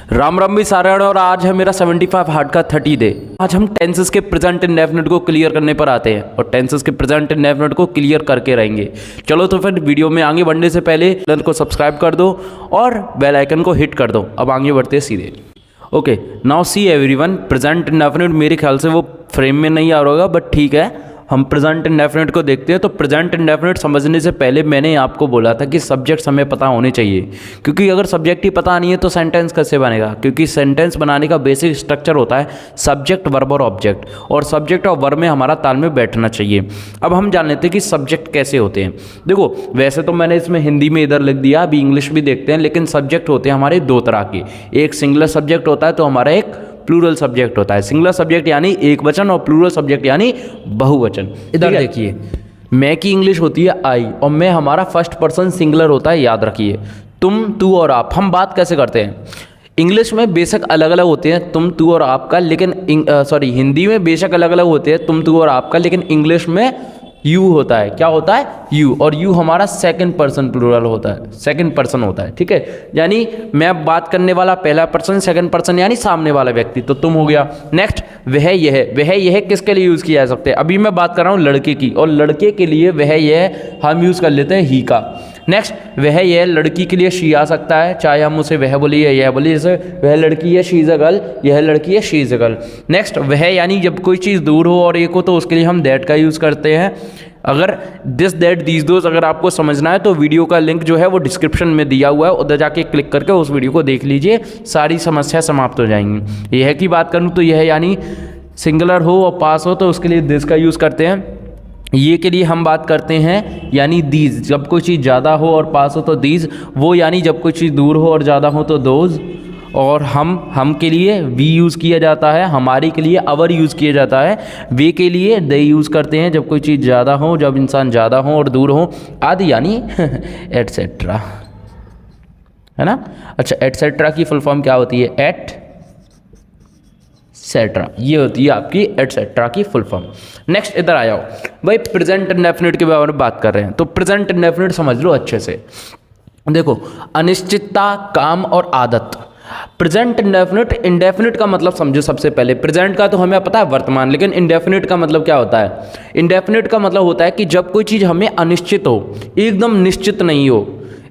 राम राम भी सारण, और आज है मेरा 75 हार्ड का 30 डे। आज हम टेंसेस के प्रेजेंट इंडेफिनिट को क्लियर करने पर आते हैं और टेंसेस के प्रेजेंट इंडेफिनिट को क्लियर करके रहेंगे। चलो तो फिर वीडियो में आगे बढ़ने से पहले चैनल को सब्सक्राइब कर दो और बेल आइकन को हिट कर दो। अब आगे बढ़ते हैं सीधे। Okay, now see everyone, present indefinite मेरे ख्याल से वो फ्रेम में नहीं आ रहा होगा, बट ठीक है, हम प्रेजेंट इंडेफिनिट को देखते हैं। तो प्रेजेंट इंडेफिनिट समझने से पहले मैंने आपको बोला था कि सब्जेक्ट्स हमें पता होने चाहिए, क्योंकि अगर सब्जेक्ट ही पता नहीं है तो सेंटेंस कैसे बनेगा। क्योंकि सेंटेंस बनाने का बेसिक स्ट्रक्चर होता है सब्जेक्ट, वर्ब और ऑब्जेक्ट, और सब्जेक्ट और वर्ब में हमारा तालमेल बैठना चाहिए। अब हम जान लेते हैं कि सब्जेक्ट कैसे होते हैं। देखो, वैसे तो मैंने इसमें हिंदी में इधर लिख दिया, अभी इंग्लिश भी देखते हैं, लेकिन सब्जेक्ट होते हैं हमारे दो तरह के। एक सिंगुलर सब्जेक्ट होता है, तो हमारा एक प्लूरल सब्जेक्ट होता है। सिंगुलर सब्जेक्ट यानी एक वचन और प्लूरल सब्जेक्ट यानी बहुवचन। इधर देखिए, मैं की इंग्लिश होती है आई, और मैं हमारा फर्स्ट पर्सन सिंगुलर होता है, याद रखिए। तुम, तू और आप। हम बात कैसे करते हैं, इंग्लिश में बेशक अलग अलग होते हैं तुम, तू और आपका, लेकिन हिंदी में बेशक अलग अलग होते हैं तुम, तू और आपका, लेकिन इंग्लिश में यू होता है। क्या होता है? यू। और यू हमारा सेकंड पर्सन प्लूरल होता है, सेकंड पर्सन होता है, ठीक है। यानी मैं बात करने वाला पहला पर्सन, सेकंड पर्सन यानी सामने वाला व्यक्ति, तो तुम हो गया। नेक्स्ट, वह यह। वह यह किसके लिए यूज़ किया जा सकता है? अभी मैं बात कर रहा हूँ लड़के की, और लड़के के लिए वह यह हम यूज़ कर लेते हैं ही का। नेक्स्ट, वह यह लड़की के लिए शी आ सकता है, चाहे हम उसे वह बोलिए या यह बोलिए। जैसे वह लड़की है, शी इज़ अ गर्ल, यह लड़की है, she is a girl. Next, वह यानी जब कोई चीज़ दूर हो और एक हो तो उसके लिए हम दैट का यूज़ करते हैं। अगर दिस दैट दीज दोज अगर आपको समझना है तो वीडियो का लिंक जो है वो डिस्क्रिप्शन में दिया हुआ है, उधर जाके क्लिक करके उस वीडियो को देख लीजिए, सारी समस्या समाप्त हो जाएंगी। यह की बात करूँ तो यह यानी सिंगुलर हो और पास हो तो उसके लिए दिस का यूज़ करते हैं। ये के लिए हम बात करते हैं यानी दीज, जब कोई चीज़ ज़्यादा हो और पास हो तो दीज। वो यानी जब कोई चीज़ दूर हो और ज़्यादा हो तो दोज। और हम के लिए वी यूज़ किया जाता है, हमारी के लिए अवर यूज़ किया जाता है, वे के लिए दे यूज़ करते हैं जब कोई चीज़ ज़्यादा हो, जब इंसान ज़्यादा हो और दूर हो, आदि यानी एटसेट्रा, है ना। अच्छा, एटसेट्रा की फुल फॉर्म क्या होती है? एट सेट्रा, ये होती है आपकी एटसेट्रा की फुल फॉर्म। नेक्स्ट, इधर आ जाओ भाई, प्रेजेंट इंडेफिनिट के बारे में बात कर रहे हैं, तो प्रेजेंट इंडेफिनिट समझ लो अच्छे से। देखो, अनिश्चितता, काम और आदत। प्रेजेंट इंडेफिनिट, इंडेफिनिट का मतलब समझो सबसे पहले। प्रेजेंट का तो हमें पता है वर्तमान, लेकिन इंडेफिनिट का मतलब क्या होता है? इंडेफिनिट का मतलब होता है कि जब कोई चीज़ हमें अनिश्चित हो, एकदम निश्चित नहीं हो।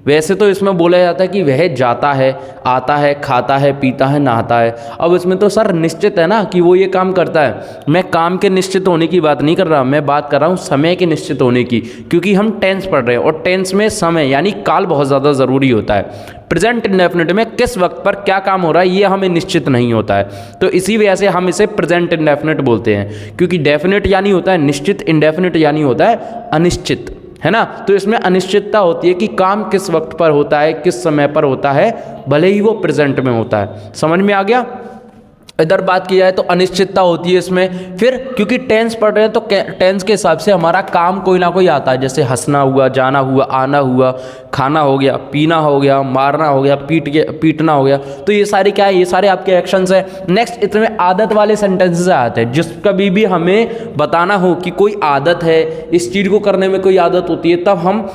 वैसे तो इसमें बोला जाता है कि वह जाता है, आता है, खाता है, पीता है, नहाता है। अब इसमें तो सर निश्चित है ना कि वो ये काम करता है। मैं काम के निश्चित होने की बात नहीं कर रहा, मैं बात कर रहा हूँ समय के निश्चित होने की, क्योंकि हम टेंस पढ़ रहे हैं और टेंस में समय यानी काल बहुत ज़्यादा ज़रूरी होता है। प्रेजेंट इंडेफिनिट में किस वक्त पर क्या काम हो रहा है ये हमें निश्चित नहीं होता है, तो इसी वजह से हम इसे प्रेजेंट इंडेफिनिट बोलते हैं। क्योंकि डेफिनिट यानी होता है निश्चित, इंडेफिनिट यानी होता है अनिश्चित, है ना। तो इसमें अनिश्चितता होती है कि काम किस वक्त पर होता है, किस समय पर होता है, भले ही वो प्रेजेंट में होता है। समझ में आ गया? इधर बात की जाए तो अनिश्चितता होती है इसमें। फिर क्योंकि टेंस पढ़ रहे हैं तो टेंस के हिसाब से हमारा काम कोई ना कोई आता है, जैसे हंसना हुआ, जाना हुआ, आना हुआ, खाना हो गया, पीना हो गया, मारना हो गया, पीटना हो गया। तो ये सारे क्या है? ये सारे आपके एक्शंस हैं। नेक्स्ट, इसमें आदत वाले सेंटेंसेस आते हैं। जिस कभी भी हमें बताना हो कि कोई आदत है, इस चीज़ को करने में कोई आदत होती है, तब हम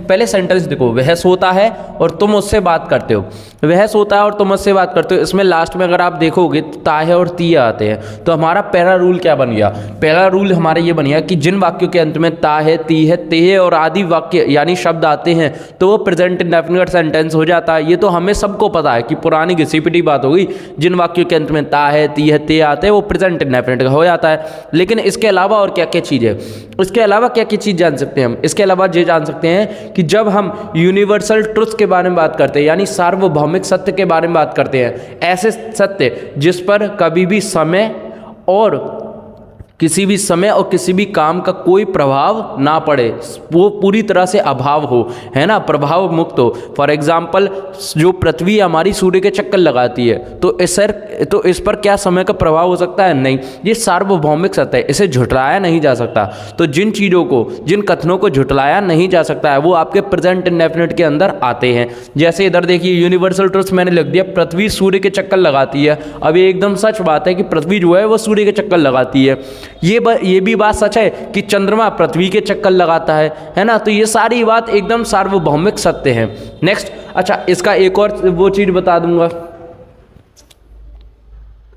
पहले सेंटेंस देखो, वह सोता है और तुम उससे बात करते हो। वह सोता है और तुम उससे बात करते हो, इसमें लास्ट में अगर आप देखोगे तो ता है और ती आते हैं। तो हमारा पहला रूल क्या बन गया? पहला रूल हमारा ये बन गया कि जिन वाक्यों के अंत में ता है, ती है, ते है और आदि वाक्य यानी शब्द आते हैं तो वो प्रेजेंट इंडेफिनिट सेंटेंस हो जाता है। ये तो हमें सबको पता है कि पुरानी घिसी पिटी बात होगी, जिन वाक्यों के अंत में ता है, ती है, ते आते हैं वो प्रेजेंट इंडेफिनिट हो जाता है। लेकिन इसके अलावा और क्या क्या चीज़ है? इसके अलावा क्या क्या चीज़ जान सकते हैं हम? इसके अलावा ये जान सकते हैं कि जब हम यूनिवर्सल ट्रुथ के बारे में बात करते हैं, यानी सार्वभौमिक सत्य के बारे में बात करते हैं, ऐसे सत्य जिस पर कभी भी समय और किसी भी समय और किसी भी काम का कोई प्रभाव ना पड़े, वो पूरी तरह से अभाव हो, है ना, प्रभाव मुक्त हो। फॉर एग्जाम्पल, जो पृथ्वी हमारी सूर्य के चक्कर लगाती है तो इस पर क्या समय का प्रभाव हो सकता है? नहीं। ये सार्वभौमिक सत्य है, इसे झुठलाया नहीं जा सकता। तो जिन चीज़ों को, जिन कथनों को झुठलाया नहीं जा सकता है वो आपके प्रेजेंट इंडेफिनिट के अंदर आते हैं। जैसे इधर देखिए, यूनिवर्सल ट्रुथ मैंने लिख दिया, पृथ्वी सूर्य के चक्कर लगाती है। अब ये एकदम सच बात है कि पृथ्वी जो है वो सूर्य के चक्कर लगाती है। ये भी बात सच है कि चंद्रमा पृथ्वी के चक्कर लगाता है ना। तो ये सारी बात एकदम सार्वभौमिक सत्य है। नेक्स्ट, अच्छा, इसका एक और वो चीज़ बता दूंगा,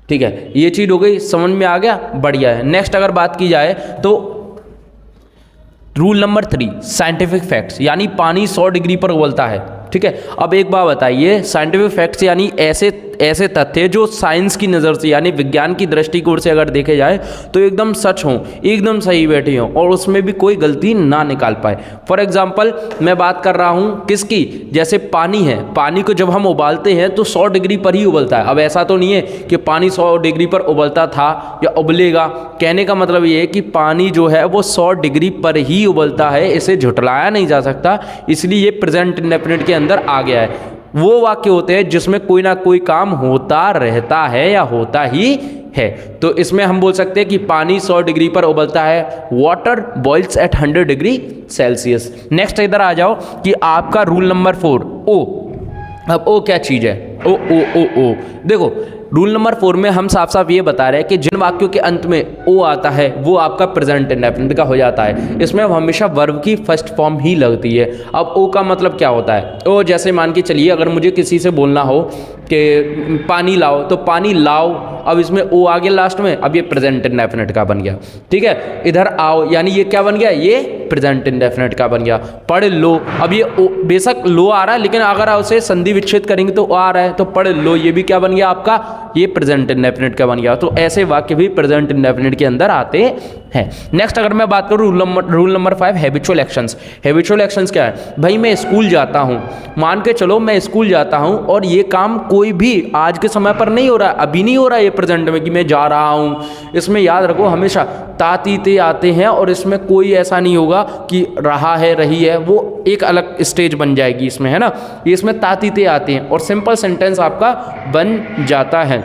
ठीक है, ये चीज़ हो गई, समझ में आ गया, बढ़िया है। नेक्स्ट अगर बात की जाए तो रूल नंबर 3 साइंटिफिक फैक्ट्स, यानी पानी 100 डिग्री पर उबलता है। ठीक है, अब एक बात बताइए, साइंटिफिक फैक्ट्स यानी ऐसे तथ्य जो साइंस की नज़र से यानी विज्ञान की दृष्टिकोण से अगर देखे जाए तो एकदम सच हों, एकदम सही बैठे हों और उसमें भी कोई गलती ना निकाल पाए। फॉर एग्जांपल मैं बात कर रहा हूँ किसकी, जैसे पानी है, पानी को जब हम उबालते हैं तो 100 डिग्री पर ही उबलता है। अब ऐसा तो नहीं है कि पानी 100 डिग्री पर उबलता था या उबलेगा, कहने का मतलब ये है कि पानी जो है वो 100 डिग्री पर ही उबलता है, इसे झुठलाया नहीं जा सकता, इसलिए ये प्रेजेंट इंडेफिनिट के अंदर आ गया है। वो वाक्य होते हैं जिसमें कोई ना कोई काम होता रहता है या होता ही है। तो इसमें हम बोल सकते हैं कि पानी 100 डिग्री पर उबलता है, water boils at 100 degree Celsius. Next इधर आ जाओ कि आपका रूल नंबर 4 ओ। अब ओ क्या चीज़ है, ओ ओ ओ ओ, देखो रूल नंबर 4 में हम साफ साफ ये बता रहे हैं कि जिन वाक्यों के अंत में ओ आता है वो आपका प्रेजेंट इंडेफिनिट का हो जाता है। इसमें हमेशा वर्ब की फर्स्ट फॉर्म ही लगती है। अब ओ का मतलब क्या होता है, ओ जैसे मान के चलिए अगर मुझे किसी से बोलना हो कि पानी लाओ तो पानी लाओ, अब इसमें ओ आ गया लास्ट में, अब ये प्रेजेंट इंडेफिनिट का बन गया। ठीक है, इधर आओ यानी ये क्या बन गया, ये प्रेजेंट इंडेफिनिट का बन गया। पढ़ लो, अब ये ओ बेशक लो आ रहा है लेकिन अगर उसे संधि विच्छेद करेंगे तो ओ आ रहा है, तो पढ़ लो ये भी क्या बन गया आपका, ये प्रेजेंट इंडेफिनिट का बन गया। तो ऐसे वाक्य भी प्रेजेंट इंडेफिनिट के अंदर आते हैं। नेक्स्ट अगर मैं बात करूँ rule number 5 habitual actions. Habitual actions क्या है, भाई मैं स्कूल जाता हूँ, मान के चलो मैं स्कूल जाता हूँ और ये काम कोई भी आज के समय पर नहीं हो रहा, अभी नहीं हो रहा है प्रेजेंट में कि मैं जा रहा हूँ। इसमें याद रखो हमेशा तातीते आते हैं और इसमें कोई ऐसा नहीं होगा कि रहा है रही है, वो एक अलग स्टेज बन जाएगी इसमें, है ना। ये इसमें तातीते आते हैं और सिंपल सेंटेंस आपका बन जाता है।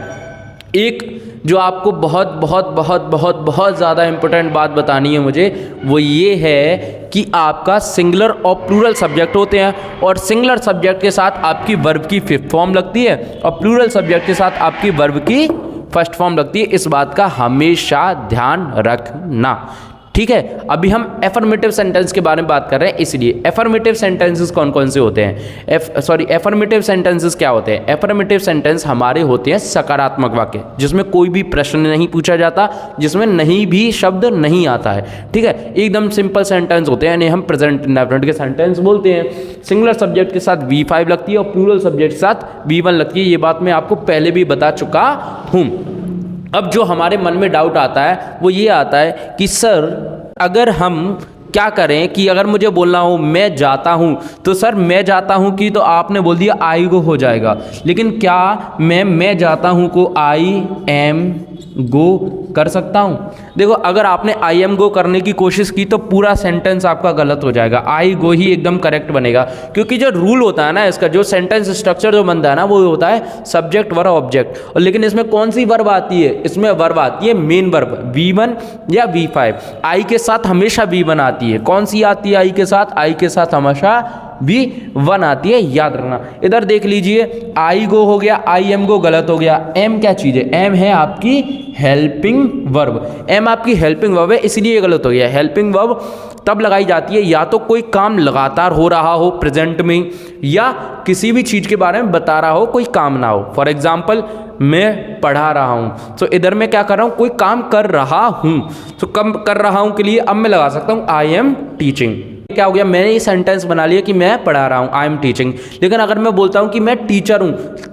एक जो आपको बहुत बहुत बहुत बहुत बहुत ज़्यादा इंपॉर्टेंट बात बतानी है मुझे, वो ये है कि आपका सिंगुलर और प्लूरल सब्जेक्ट होते हैं और सिंगुलर सब्जेक्ट के साथ आपकी वर्ब की फिफ्थ फॉर्म लगती है और प्लूरल सब्जेक्ट के साथ आपकी वर्ब की फर्स्ट फॉर्म लगती है। इस बात का हमेशा ध्यान रखना। ठीक है, अभी हम एफर्मेटिव सेंटेंस के बारे में बात कर रहे हैं, इसलिए एफर्मेटिव सेंटेंसेस कौन कौन से होते हैं, एफर्मेटिव सेंटेंसेस क्या होते हैं। एफर्मेटिव सेंटेंस हमारे होते हैं सकारात्मक वाक्य जिसमें कोई भी प्रश्न नहीं पूछा जाता, जिसमें नहीं भी शब्द नहीं आता है। ठीक है, एकदम सिंपल सेंटेंस होते हैं, यानी हम प्रेजेंट इंडेफिनिट के सेंटेंस बोलते हैं। सिंगुलर सब्जेक्ट के साथ V5 लगती है और प्लूरल सब्जेक्ट के साथ V1 लगती है। ये बात मैं आपको पहले भी बता चुका हूँ। अब जो हमारे मन में डाउट आता है वो ये आता है कि सर अगर हम क्या करें कि अगर मुझे बोलना हो मैं जाता हूँ तो सर मैं जाता हूँ कि तो आपने बोल दिया आई गो हो जाएगा, लेकिन क्या मैं जाता हूँ को आई एम गो कर सकता हूँ। देखो अगर आपने आई एम गो करने की कोशिश की तो पूरा सेंटेंस आपका गलत हो जाएगा, आई गो ही एकदम करेक्ट बनेगा, क्योंकि जो रूल होता है ना इसका, जो सेंटेंस स्ट्रक्चर जो बनता है ना वो होता है सब्जेक्ट वर्ब ऑब्जेक्ट। और लेकिन इसमें कौन सी वर्ब आती है, इसमें वर्ब आती है मेन वर्ब V1 या V5। आई के साथ हमेशा V1 आती है। कौन सी आती है आई के साथ, आई के साथ हमेशा V1 आती है, याद रखना। इधर देख लीजिए आई गो हो गया, आई एम गो गलत हो गया। एम क्या चीज़ है, एम है आपकी हेल्पिंग वर्ब, एम आपकी हेल्पिंग वर्ब है, इसलिए गलत हो गया। हेल्पिंग वर्ब तब लगाई जाती है या तो कोई काम लगातार हो रहा हो प्रेजेंट में, या किसी भी चीज़ के बारे में बता रहा हो, कोई काम ना हो। फॉर एग्जाम्पल मैं पढ़ा रहा हूँ, तो इधर मैं क्या कर रहा हूँ, कोई काम कर रहा हूँ, तो कम कर रहा हूँ के लिए अब मैं लगा सकता हूँ आई एम टीचिंग। क्या हो गया, मैंने ये सेंटेंस बना लिया कि मैं पढ़ा रहा हूँ, आई एम टीचिंग। लेकिन अगर मैं बोलता हूँ कि मैं टीचर हूँ,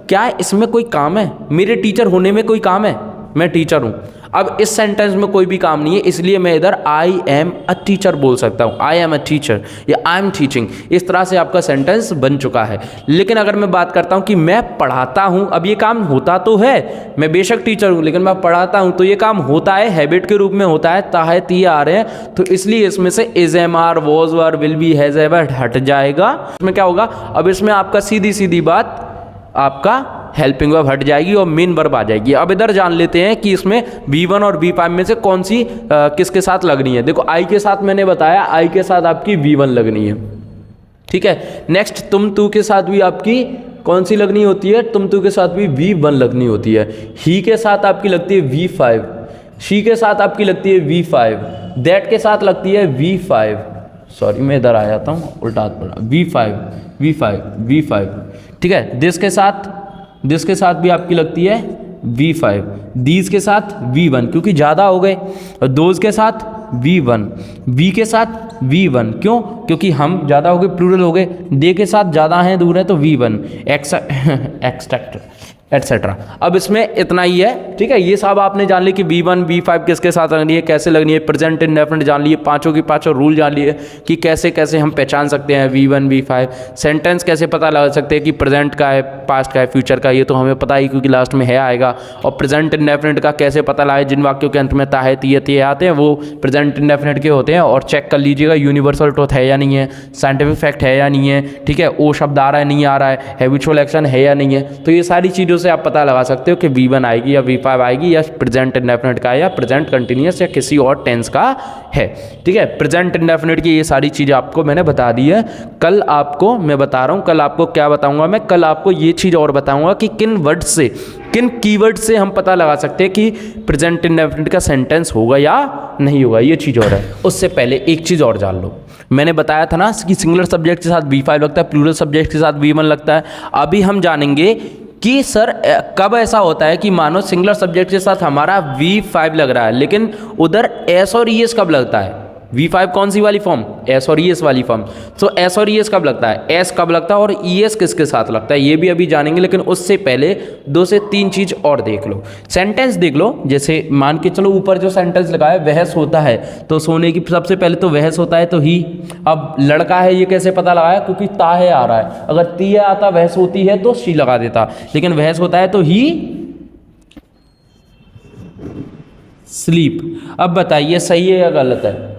क्या इसमें कोई काम है, मेरे टीचर होने में कोई काम है, मैं टीचर हूँ। अब इस सेंटेंस में कोई भी काम नहीं है, इसलिए मैं इधर आई एम अ टीचर बोल सकता हूँ, आई एम अ टीचर या आई एम टीचिंग। इस तरह से आपका सेंटेंस बन चुका है। लेकिन अगर मैं बात करता हूँ कि मैं पढ़ाता हूँ, अब ये काम होता तो है, मैं बेशक टीचर हूँ लेकिन मैं पढ़ाता हूँ, तो ये काम होता है, हैबिट के रूप में होता है, ताहत ये आ रहे हैं, तो इसलिए इसमें से is am are was were will be has ever हट जाएगा। इसमें क्या होगा, अब इसमें आपका सीधी सीधी बात आपका हेल्पिंग वर्ब हट जाएगी और मेन वर्ब आ जाएगी। अब इधर जान लेते हैं कि इसमें V1 और V5 में से कौन सी किसके साथ लगनी है। देखो आई के साथ मैंने बताया, आई के साथ आपकी V1 लगनी है। ठीक है, नेक्स्ट तुम तू के साथ भी आपकी कौन सी लगनी होती है, तुम तू के साथ भी V1 लगनी होती है। ही के साथ आपकी लगती है V5, शी के साथ आपकी लगती है V5, दैट के साथ लगती है V5, सॉरी मैं इधर आ जाता हूँ, उल्टा हाथ पड़ा, V5 V5 V5। ठीक है, दिस के साथ भी आपकी लगती है V5, दीज के साथ V1 क्योंकि ज़्यादा हो गए, और दोज के साथ V1, V के साथ V1 क्यों, क्योंकि हम ज़्यादा हो गए, प्लूरल हो गए, दे के साथ ज़्यादा हैं, दूर है तो V1, एक्सेट्रा। अब इसमें इतना ही है, ठीक है। ये सब आपने जान ली कि V1 V5 किसके साथ लगनी है, कैसे लगनी है, प्रेजेंट इंडेफिनिट जान लिए, पांचों की पांचों रूल जान लिए कि कैसे कैसे हम पहचान सकते हैं V1 V5। सेंटेंस कैसे पता लगा सकते हैं कि प्रेजेंट का है, पास्ट का है, फ्यूचर का, ये तो हमें पता ही क्योंकि लास्ट में है आएगा। और प्रेजेंट इंडेफिनिट का कैसे पता लगाए, जिन वाक्यों के अंत में ता है, तिये आते हैं वो प्रेजेंट इंडेफिनिट के होते हैं। और चेक कर लीजिएगा यूनिवर्सल ट्रुथ है या नहीं है, साइंटिफिक फैक्ट है या नहीं है, ठीक है, ओ शब्द आ रहा है नहीं आ रहा है, हैबिचुअल एक्शन है या नहीं है। तो ये सारी चीज़ों से आप पता लगा सकते हो कि V1 आएगी या V5 आएगी, या प्रेजेंट इंडेफिनिट का है, या प्रेजेंट कंटिन्यूअस, या किसी और टेंस का है, ठीक है। प्रेजेंट इंडेफिनिट की ये सारी चीज़ें आपको मैंने बता दी है। कल आपको मैं बता रहा हूँ, कल आपको क्या बताऊंगा मैं, कल आपको ये चीज़ और बताऊंगा कि किन वर्ड से, किन कीवर्ड से हम पता लगा सकते हैं कि प्रेजेंट इंडेफिनिट का सेंटेंस होगा या नहीं होगा, ये चीज़ और है। उससे पहले एक चीज़ और जान लो, मैंने बताया था ना कि सिंगुलर सब्जेक्ट के साथ V5 लगता है, प्लूरल सब्जेक्ट के साथ V1 लगता है। अभी हम जानेंगे कि सर कब ऐसा होता है कि मानो सिंगुलर सब्जेक्ट के साथ हमारा V5 लग रहा है, लेकिन उधर S और ES कब लगता है। V5 कौन सी वाली फॉर्म, S और ES वाली फॉर्म। तो S और ES कब लगता है, S कब लगता है और ES किसके साथ लगता है, ये भी अभी जानेंगे। लेकिन उससे पहले 2 से 3 चीज़ और देख लो, सेंटेंस देख लो। जैसे मान के चलो ऊपर जो सेंटेंस लगा है बहस होता है, तो सोने की सबसे पहले तो बहस होता है तो ही। अब लड़का है ये कैसे पता लगाया, क्योंकि ताहे आ रहा है, अगर तीय आता बहस होती है तो शी लगा देता, लेकिन बहस होता है तो ही स्लीप। अब बताइए सही है या गलत है,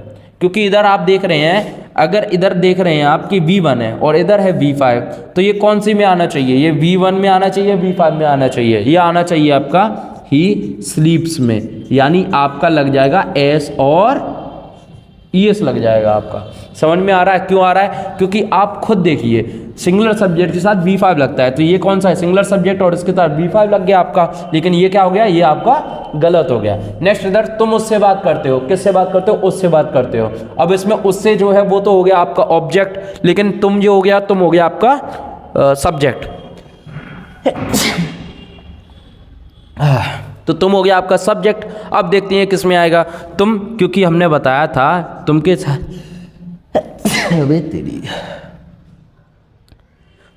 क्योंकि इधर आप देख रहे हैं, अगर इधर देख रहे हैं आप कि V1 है और इधर है V5, तो ये कौन सी में आना चाहिए, ये V1 में आना चाहिए, V5 में आना चाहिए, ये आना चाहिए आपका ही स्लीप्स में, यानी आपका लग जाएगा S और ES लग जाएगा आपका। समझ में आ रहा है क्यों आ रहा है, क्योंकि आप खुद देखिए सिंगुलर सब्जेक्ट के साथ V5 लगता है, तो ये कौन सा है, सिंगुलर सब्जेक्ट और इसके साथ V5 लग गया आपका, लेकिन ये क्या हो गया, ये आपका गलत हो गया। नेक्स्ट इधर तुम उससे बात करते हो, किससे बात करते हो, उससे बात करते हो। अब इसमें उससे जो है वो तो हो गया आपका ऑब्जेक्ट, लेकिन तुम जो हो गया, तुम हो गया आपका सब्जेक्ट। तो तुम हो गया आपका सब्जेक्ट। अब देखते हैं किस में आएगा तुम, क्योंकि हमने बताया था तुम के साथ तेरी,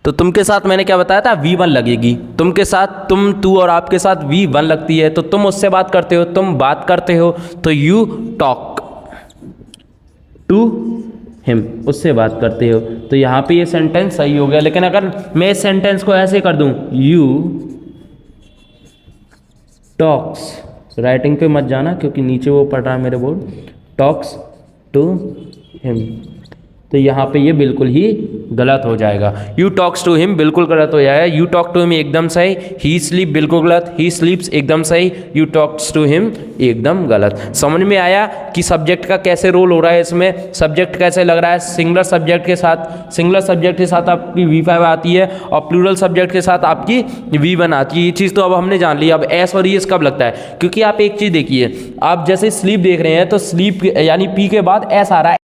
तो तुम के साथ मैंने क्या बताया था, V1 लगेगी। तुम के साथ तुम, तू और आपके साथ V1 लगती है, तो तुम उससे बात करते हो, तुम बात करते हो, तो यू टॉक टू हिम, उससे बात करते हो। तो यहाँ पे ये सेंटेंस सही हो गया। लेकिन अगर मैं इस सेंटेंस को ऐसे कर दूं, यू टॉक्स, राइटिंग पे मत जाना क्योंकि नीचे वो पढ़ रहा है मेरे बोर्ड, टॉक्स टू हिम, तो यहाँ पे ये बिल्कुल ही गलत हो जाएगा। यू टॉक्स टू हिम बिल्कुल गलत हो जाएगा, यू टॉक टू हिम एकदम सही, ही स्लीप बिल्कुल गलत, ही स्लीप्स एकदम सही, यू टॉक्स टू हिम एकदम गलत। समझ में आया कि सब्जेक्ट का कैसे रोल हो रहा है, इसमें सब्जेक्ट कैसे लग रहा है। सिंगुलर सब्जेक्ट के साथ आपकी V5 आती है और प्लूरल सब्जेक्ट के साथ आपकी V1 आती है। ये चीज़ तो अब हमने जान ली। अब S और ES कब लगता है, क्योंकि आप एक चीज़ देखिए, आप जैसे स्लीप देख रहे हैं तो स्लीप यानी P के बाद S आ रहा है,